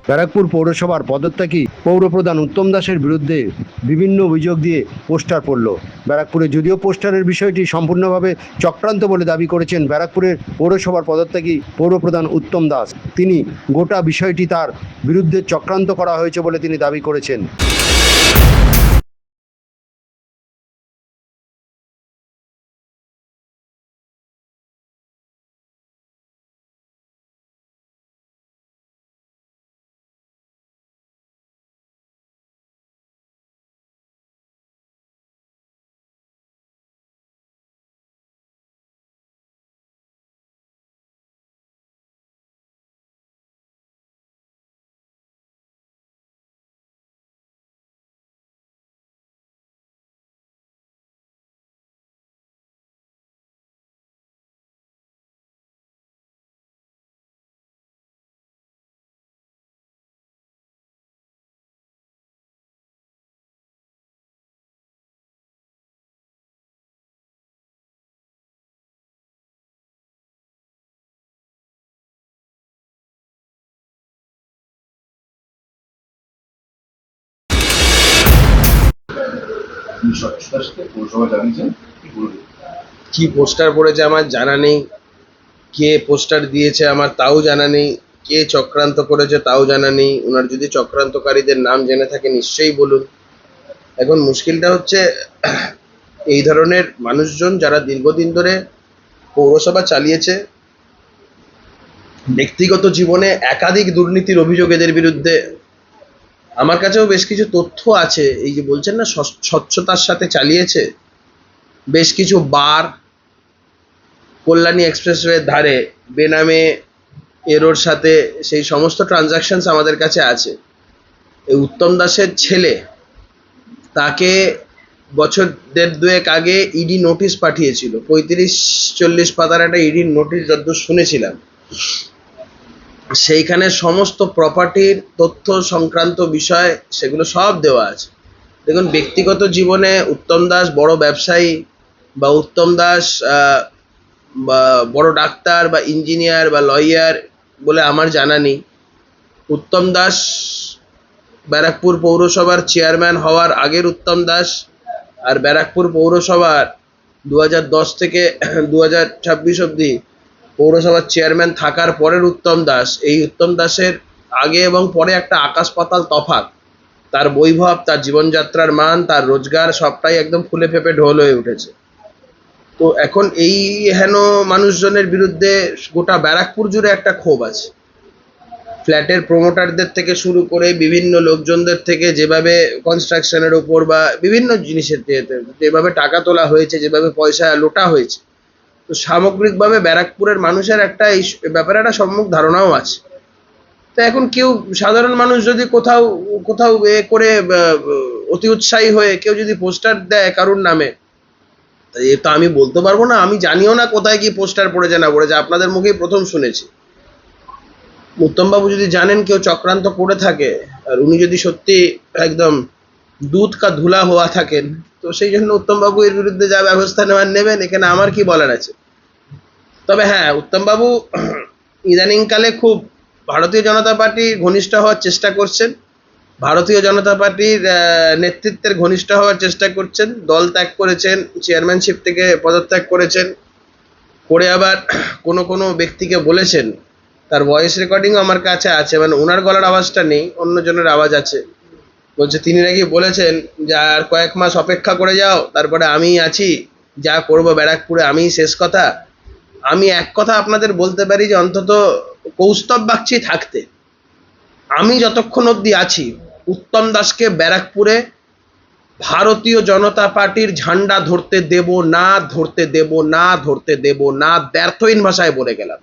ব্যারাকপুর পৌরসভার পদত্যাগী পৌরপ্রধান উত্তম দাসের বিরুদ্ধে বিভিন্ন অভিযোগ দিয়ে পোস্টার পড়ল ব্যারাকপুরে। যদিও পোস্টারের বিষয়টি সম্পূর্ণভাবে চক্রান্ত বলে দাবি করেছেন ব্যারাকপুরের পৌরসভার পদত্যাগী পৌরপ্রধান উত্তম দাস। তিনি গোটা বিষয়টি তার বিরুদ্ধে চক্রান্ত করা হয়েছে বলে তিনি দাবি করেছেন। কি পোস্টার পড়েছে আমার জানা নেই, কে পোস্টার দিয়েছে আমার তাও জানা নেই, কে চক্রান্ত করেছে তাও জানা নেই। ওনার যদি চক্রান্তকারীদের নাম জেনে থাকে নিশ্চয়ই বলুন। এখন মুশকিলটা হচ্ছে এই ধরনের মানুষজন যারা দীর্ঘদিন ধরে পৌরসভা চালিয়েছে, ব্যক্তিগত জীবনে একাধিক দুর্নীতির অভিযোগ এদের বিরুদ্ধে। আমার কাছেও বেশ কিছু তথ্য আছে। এই যে বলছেন না স্বচ্ছতার সাথে চালিয়েছে, বেশ কিছু বার কল্যাণী এক্সপ্রেসওয়ের ধারে বেনামে এরোর সাথে সেই সমস্ত ট্রানজাকশনস আমাদের কাছে আছে। এই উত্তম দাসের ছেলে, তাকে বছর দেড় দুয়েক আগে ইডি নোটিশ পাঠিয়েছিল, 35-40 পাতার একটা ইডির নোটিশ যতদূর শুনেছিলাম। সেইখানে সমস্ত প্রপার্টির তথ্য সংক্রান্ত বিষয় সেগুলো সব দেওয়া আছে। দেখুন, ব্যক্তিগত জীবনে উত্তম দাস বড় ব্যবসায়ী বা উত্তম দাস বা বড় ডাক্তার বা ইঞ্জিনিয়ার বা লয়ার বলে আমার জানা নেই। উত্তম দাস ব্যারাকপুর পৌরসভার চেয়ারম্যান হওয়ার আগের উত্তম দাস, আর ব্যারাকপুর পৌরসভার 2010 থেকে 2026 অবধি পৌরসভার চেয়ারম্যান থাকার পরের উত্তম দাস। এই উত্তম দাসের আগে এবং পরে একটা আকাশ পাতাল তফাৎ। তার বৈভব, তার জীবনযাত্রার মান, তার রোজগার সবটাই একদম ফুলে ফেপে ঢোল হয়ে উঠেছে। তো এখন এই হেন মানুষজনের বিরুদ্ধে গোটা ব্যারাকপুর জুড়ে একটা ক্ষোভ আছে। ফ্ল্যাটের প্রমোটারদের থেকে শুরু করে বিভিন্ন লোকজনদের থেকে যেভাবে কনস্ট্রাকশনের ওপর বা বিভিন্ন জিনিসের যেভাবে টাকা তোলা হয়েছে, যেভাবে পয়সা লোটা হয়েছে, তো সামগ্রিকভাবে ব্যারাকপুরের মানুষের একটা এই ব্যাপারে একটা সম্যক ধারণাও আছে। তো এখন কেউ সাধারণ মানুষ যদি কোথাও কোথাও এ করে অতি উৎসাহী হয়ে কেউ যদি পোস্টার দেয় কারুর নামে, এ তো আমি বলতে পারবো না। আমি জানিও না কোথায় কি পোস্টার পড়েছে না পড়েছে, আপনাদের মুখেই প্রথম শুনেছি। উত্তমবাবু যদি জানেন কেউ চক্রান্ত করে থাকে, আর উনি যদি সত্যি একদম দুধ কা ধুলা হওয়া থাকেন, তো সেই জন্য উত্তমবাবু এর বিরুদ্ধে যা ব্যবস্থা নেওয়ার নেবেন, এখানে আমার কি বলার আছে। তবে হ্যাঁ, উত্তমবাবু ইদানিংকালে খুব ভারতীয় জনতা পার্টির ঘনিষ্ঠ হওয়ার চেষ্টা করছেন, ভারতীয় জনতা পার্টির নেতৃত্বের ঘনিষ্ঠ হওয়ার চেষ্টা করছেন। দল ত্যাগ করেছেন, চেয়ারম্যানশিপ থেকে পদত্যাগ করেছেন, করে আবার কোনো কোনো ব্যক্তিকে বলেছেন, তার ভয়েস রেকর্ডিং আমার কাছে আছে, মানে ওনার গলার আওয়াজটা নেই, অন্যজনের আওয়াজ আছে। বলছে তিনি নাকি বলেছেন যে আর কয়েক মাস অপেক্ষা করে যাও, তারপরে আমি আছি, যা করবো ব্যারাকপুরে আমিই শেষ কথা। আমি এক কথা আপনাদের বলতে পারি যে অন্তত কৌস্তব বাগচি থাকতে আমি যতক্ষণ অবধি আছি, উত্তম দাসকে ব্যারাকপুরে ভারতীয় জনতা পার্টির ঝান্ডা ধরতে দেব না, ধরতে দেব না, ধরতে দেব না। ব্যর্থহীন ভাষায় বলে গেলাম।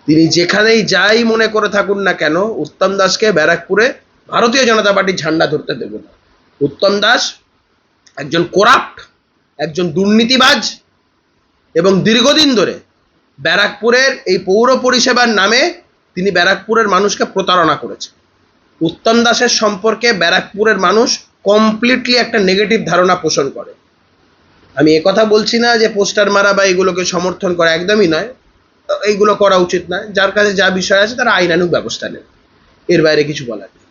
তিনি যেখানেই যাই মনে করে থাকুন না কেন, উত্তম দাসকে ব্যারাকপুরে ভারতীয় জনতা পার্টির ঝান্ডা ধরতে দেব না। উত্তম দাস একজন করাপ্ট, একজন দুর্নীতিবাজ, এবং দীর্ঘদিন ধরে ব্যারাকপুরের এই পৌর পরিষেবার নামে তিনি ব্যারাকপুরের মানুষকে প্রতারণা করেছে। উত্তম দাসের সম্পর্কে ব্যারাকপুরের মানুষ কমপ্লিটলি একটা নেগেটিভ ধারণা পোষণ করে। আমি একথা বলছি না যে পোস্টার মারা বা এগুলোকে সমর্থন করা, একদমই নয়, এইগুলো করা উচিত নয়। যার কাছে যা বিষয় আছে তারা আইনানুগ ব্যবস্থা নেবে। এর বাইরে কিছু বলার নেই।